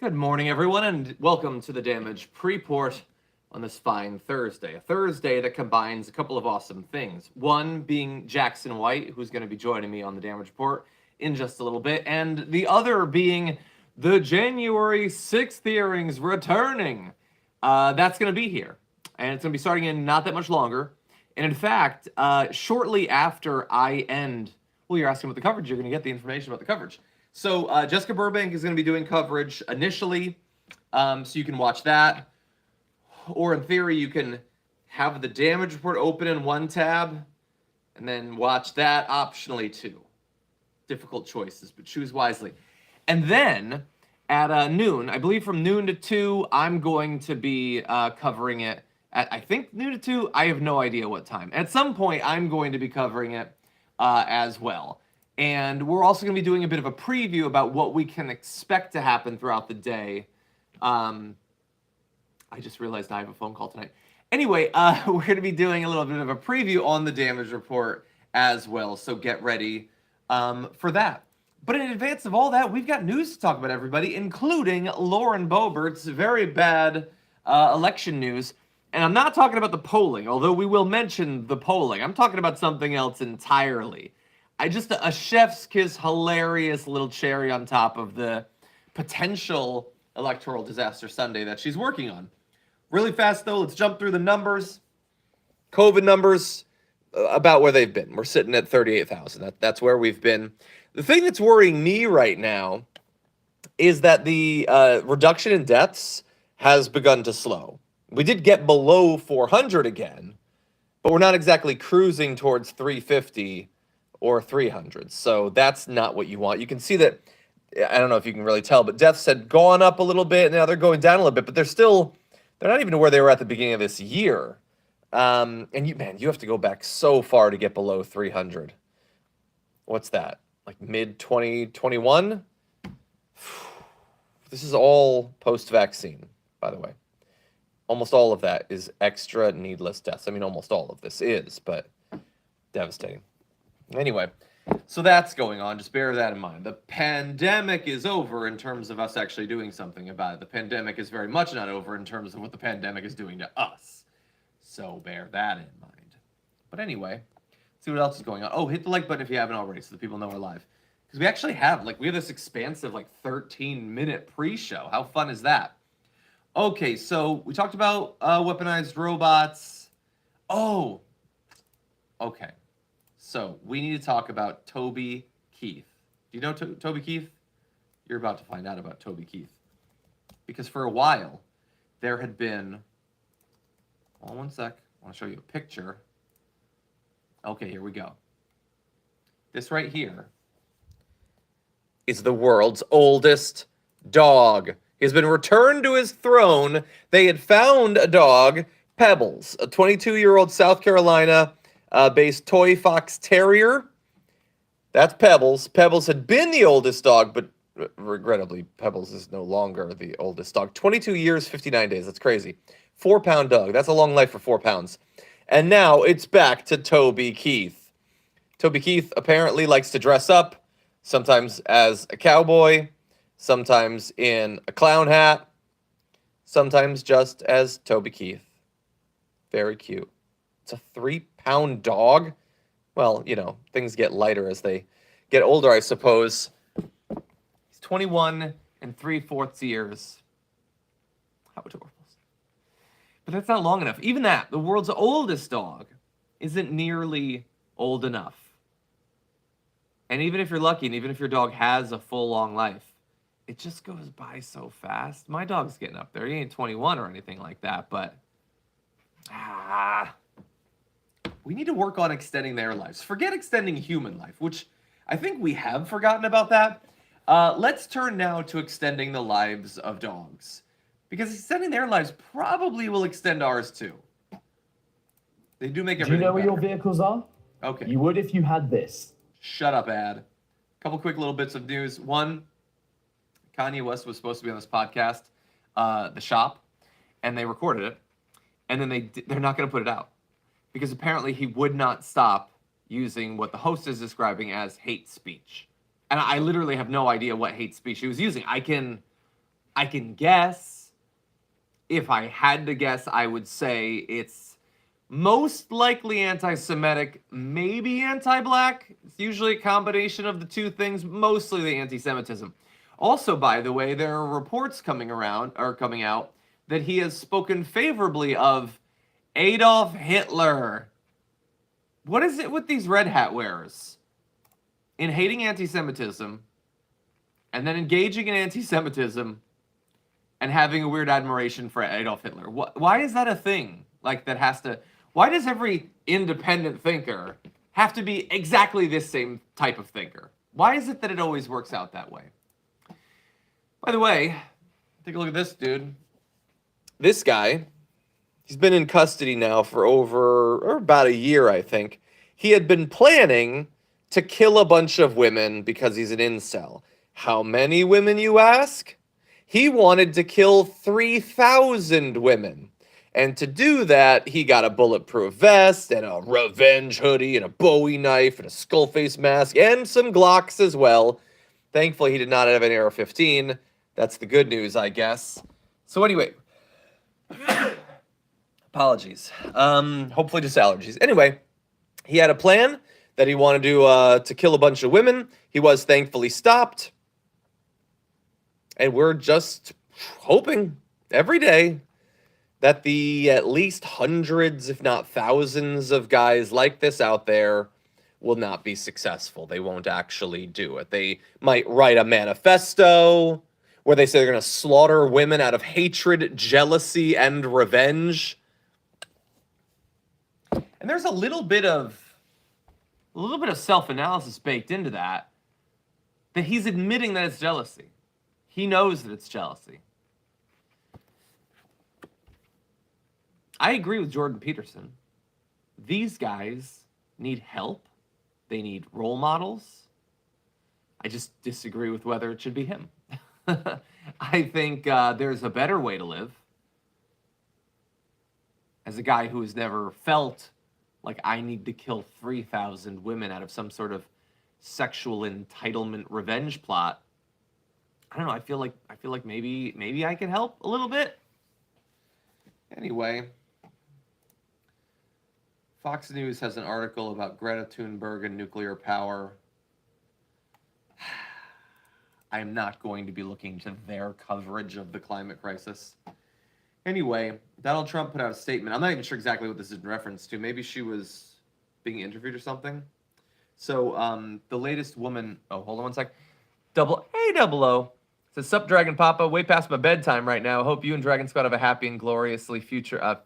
Good morning, everyone, and welcome to the Damage Pre-Port on this fine Thursday. A Thursday that combines a couple of awesome things. One being Jackson White, who's going to be joining me on the Damage Report in just a little bit, and the other being the January 6th earrings returning. That's going to be here, and it's going to be starting in not that much longer. And in fact, shortly after I end, well, you're asking about the coverage, you're going to get the information about the coverage. So Jessica Burbank is going to be doing coverage initially, so you can watch that. Or in theory, you can have the damage report open in one tab and then watch that optionally too. Difficult choices, but choose wisely. And then at noon, I believe from noon to 2, I'm going to be covering it at, I think, noon to 2. I have no idea what time. At some point, I'm going to be covering it as well. And we're also going to be doing a bit of a preview about what we can expect to happen throughout the day. I just realized I have a phone call tonight. Anyway, we're going to be doing a little bit of a preview on the damage report as well, so get ready for that. But in advance of all that, we've got news to talk about, everybody, including Lauren Boebert's very bad election news. And I'm not talking about the polling, although we will mention the polling. I'm talking about something else entirely. A chef's kiss, hilarious little cherry on top of the potential electoral disaster Sunday that she's working on. Really fast, though, let's jump through the numbers. COVID numbers, about where they've been. We're sitting at 38,000. That's where we've been. The thing that's worrying me right now is that the reduction in deaths has begun to slow. We did get below 400 again, but we're not exactly cruising towards 350 or 300. So that's not what you want. You can see that, I don't know if you can really tell, but deaths had gone up a little bit, and now they're going down a little bit, but they're not even to where they were at the beginning of this year. And you have to go back so far to get below 300. What's that? Like mid-2021? This is all post-vaccine, by the way. Almost all of that is extra needless deaths. I mean, almost all of this is, but devastating. Anyway, so that's going on. Just bear that in mind. The pandemic is over in terms of us actually doing something about it. The pandemic is very much not over in terms of what the pandemic is doing to us. So bear that in mind. But anyway, see what else is going on. Oh, hit the like button if you haven't already so that people know we're live. Because we actually have, we have this expansive, 13-minute pre-show. How fun is that? Okay, so we talked about weaponized robots. Oh, okay. So we need to talk about Toby Keith. Do you know Toby Keith? You're about to find out about Toby Keith. Because for a while, there had been... Hold on one sec. I want to show you a picture. Okay, here we go. This right here is the world's oldest dog. He has been returned to his throne. They had found a dog, Pebbles, a 22-year-old South Carolina based toy fox terrier. That's Pebbles. Pebbles had been the oldest dog, but regrettably, Pebbles is no longer the oldest dog. 22 years, 59 days. That's crazy. 4-pound dog. That's a long life for 4 pounds. And now it's back to Toby Keith. Toby Keith apparently likes to dress up, sometimes as a cowboy, sometimes in a clown hat, sometimes just as Toby Keith. Very cute. It's a 3-pound dog. Well, things get lighter as they get older, I suppose. He's 21 and 3/4 years. How adorable. But that's not long enough. Even that, the world's oldest dog, isn't nearly old enough. And even if you're lucky, and even if your dog has a full long life, it just goes by so fast. My dog's getting up there. He ain't 21 or anything like that, but we need to work on extending their lives. Forget extending human life, which I think we have forgotten about that. Let's turn now to extending the lives of dogs. Because extending their lives probably will extend ours too. They do make everything Do you know where better. your vehicles are? Okay. You would if you had this. Shut up, ad. Couple quick little bits of news. One, Kanye West was supposed to be on this podcast, The Shop, and they recorded it. And then they're not going to put it out. Because apparently he would not stop using what the host is describing as hate speech. And I literally have no idea what hate speech he was using. I can I can guess. If I had to guess, I would say it's most likely anti-Semitic, maybe anti-black. It's usually a combination of the two things, mostly the anti-Semitism. Also, by the way, there are reports coming out that he has spoken favorably of Adolf Hitler. What is it with these red hat wearers? In hating anti-Semitism, and then engaging in anti-Semitism, and having a weird admiration for Adolf Hitler. Why is that a thing? Like, that has to... Why does every independent thinker have to be exactly this same type of thinker? Why is it that it always works out that way? By the way, take a look at this dude. This guy, he's been in custody now for about a year, I think. He had been planning to kill a bunch of women because he's an incel. How many women, you ask? He wanted to kill 3,000 women. And to do that, he got a bulletproof vest and a revenge hoodie and a Bowie knife and a skull face mask and some Glocks as well. Thankfully, he did not have an AR-15. That's the good news, I guess. So anyway, apologies. Hopefully just allergies. Anyway, he had a plan that he wanted to kill a bunch of women. He was thankfully stopped. And we're just hoping every day that the at least hundreds, if not thousands of guys like this out there will not be successful. They won't actually do it. They might write a manifesto where they say they're going to slaughter women out of hatred, jealousy, and revenge. And there's a little bit of self-analysis baked into that he's admitting that it's jealousy. He knows that it's jealousy. I agree with Jordan Peterson. These guys need help. They need role models. I just disagree with whether it should be him. I think there's a better way to live. As a guy who has never felt like I need to kill 3,000 women out of some sort of sexual entitlement revenge plot, I don't know. I feel like maybe I can help a little bit. Anyway, Fox News has an article about Greta Thunberg and nuclear power. I am not going to be looking to their coverage of the climate crisis. Anyway, Donald Trump put out a statement. I'm not even sure exactly what this is in reference to. Maybe she was being interviewed or something. So the latest woman... Oh, hold on one sec. Double says, "Sup, Dragon Papa? Way past my bedtime right now. Hope you and Dragon Squad have a happy and gloriously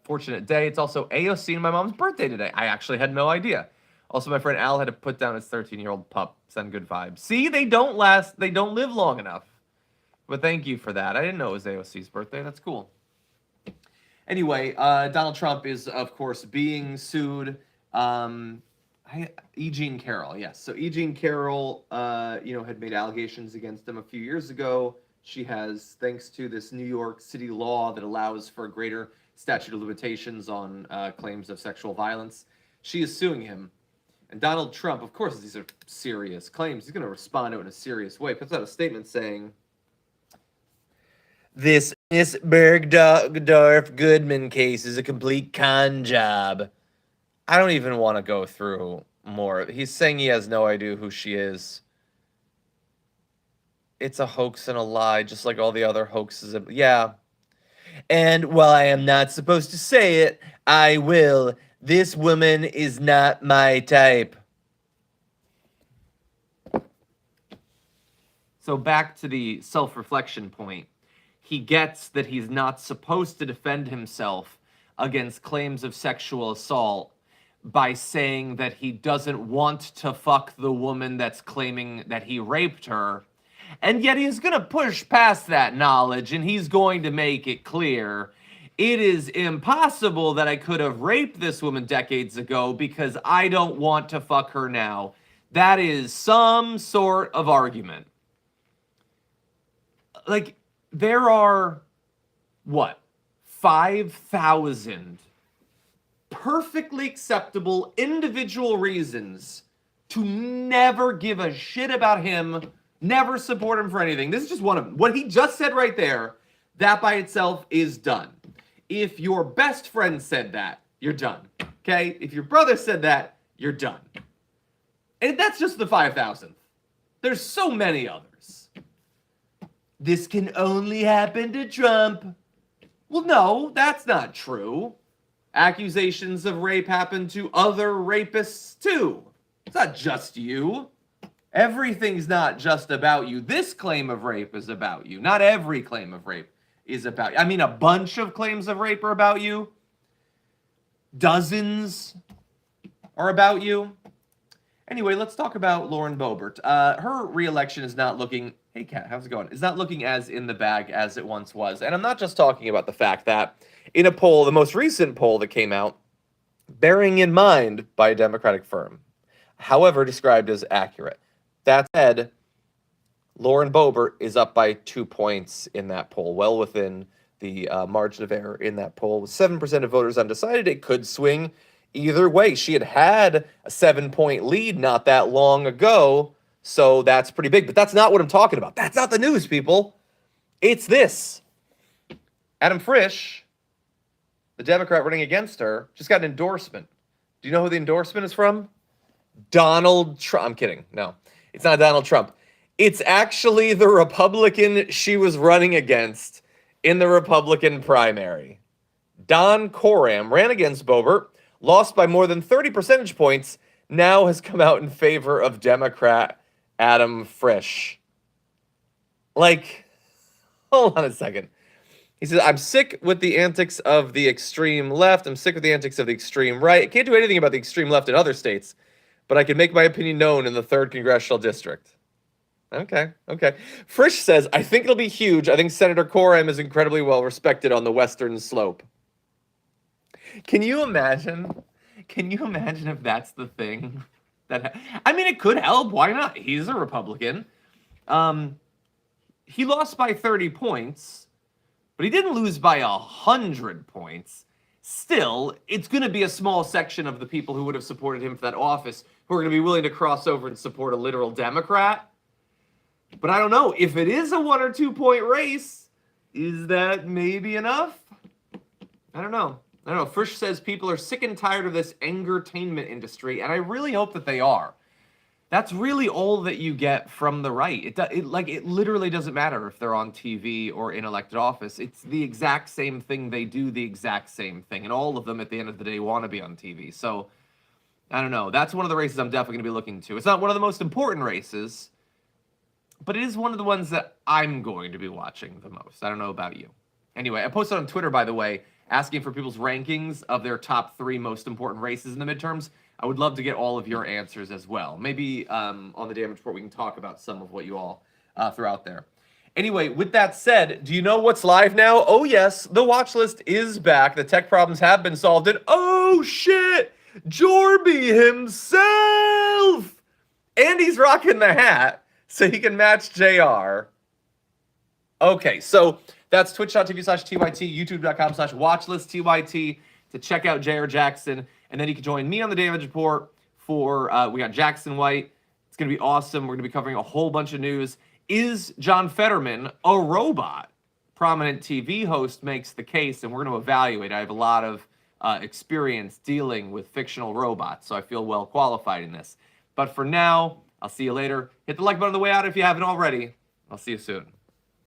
fortunate day. It's also AOC and my mom's birthday today. I actually had no idea. Also, my friend Al had to put down his 13-year-old pup. Send good vibes." See, they don't live long enough. But thank you for that. I didn't know it was AOC's birthday. That's cool. Anyway, Donald Trump is, of course, being sued. E. Jean Carroll, yes. So E. Jean Carroll, had made allegations against him a few years ago. She has, thanks to this New York City law that allows for a greater statute of limitations on claims of sexual violence, she is suing him. And Donald Trump, of course, these are serious claims. He's going to respond to it in a serious way. Puts out a statement saying, "This Miss Bergdorf Goodman case is a complete con job." I don't even want to go through more. He's saying he has no idea who she is. It's a hoax and a lie, just like all the other hoaxes. Yeah. "And while I am not supposed to say it, I will. This woman is not my type." So back to the self-reflection point. He gets that he's not supposed to defend himself against claims of sexual assault by saying that he doesn't want to fuck the woman that's claiming that he raped her. And yet he's going to push past that knowledge, and he's going to make it clear, it is impossible that I could have raped this woman decades ago because I don't want to fuck her now. That is some sort of argument. Like, there are, 5,000 perfectly acceptable individual reasons to never give a shit about him Never support him for anything. This is just one of them. What he just said right there, that by itself is done. If your best friend said that, you're done. Okay? If your brother said that, you're done. And that's just the 5,000th. There's so many others. This can only happen to Trump. Well, no, that's not true. Accusations of rape happen to other rapists too. It's not just you. Everything's not just about you. This claim of rape is about you. Not every claim of rape is about you. I mean, a bunch of claims of rape are about you. Dozens are about you. Anyway, let's talk about Lauren Boebert. Her re-election is not looking... Hey, Kat, how's it going? It's not looking as in the bag as it once was. And I'm not just talking about the fact that in a poll, the most recent poll that came out, bearing in mind by a Democratic firm, however described as accurate. That said, Lauren Boebert is up by 2 points in that poll, well within the margin of error in that poll. With 7% of voters undecided, it could swing either way. She had a 7-point lead not that long ago, so that's pretty big. But that's not what I'm talking about. That's not the news, people. It's this. Adam Frisch, the Democrat running against her, just got an endorsement. Do you know who the endorsement is from? Donald Trump. I'm kidding. No, it's not Donald Trump. It's actually the Republican she was running against in the Republican primary. Don Coram ran against Boebert, lost by more than 30 percentage points, now has come out in favor of Democrat Adam Frisch. Like, hold on a second. He says, I'm sick with the antics of the extreme left. I'm sick with the antics of the extreme right. I can't do anything about the extreme left in other states, but I can make my opinion known in the 3rd Congressional District. Okay. Frisch says, I think it'll be huge. I think Senator Coram is incredibly well respected on the Western slope. Can you imagine if that's the thing? I mean, it could help. Why not? He's a Republican. He lost by 30 points, but he didn't lose by 100 points. Still, it's going to be a small section of the people who would have supported him for that office who are going to be willing to cross over and support a literal Democrat. But I don't know. If it is a 1 or 2 point race, is that maybe enough? I don't know. Frisch says people are sick and tired of this angertainment industry, and I really hope that they are. That's really all that you get from the right. It literally doesn't matter if they're on TV or in elected office. It's the exact same thing. They do the exact same thing, and all of them at the end of the day want to be on TV. So I don't know. That's one of the races I'm definitely going to be looking to. It's not one of the most important races, but it is one of the ones that I'm going to be watching the most. I don't know about you. Anyway, I posted on Twitter, by the way, asking for people's rankings of their top 3 most important races in the midterms. I would love to get all of your answers as well. Maybe on the Damage Report we can talk about some of what you all threw out there. Anyway, with that said, do you know what's live now? Oh yes, the watch list is back. The tech problems have been solved, and oh shit, Jorby himself! And he's rocking the hat, so he can match JR. Okay, so that's twitch.tv/TYT, youtube.com/watchlistTYT to check out JR Jackson. And then you can join me on the Damage Report for, we got Jackson White. It's going to be awesome. We're going to be covering a whole bunch of news. Is John Fetterman a robot? Prominent TV host makes the case, and we're going to evaluate. I have a lot of experience dealing with fictional robots, so I feel well qualified in this. But for now, I'll see you later. Hit the like button on the way out if you haven't already. I'll see you soon.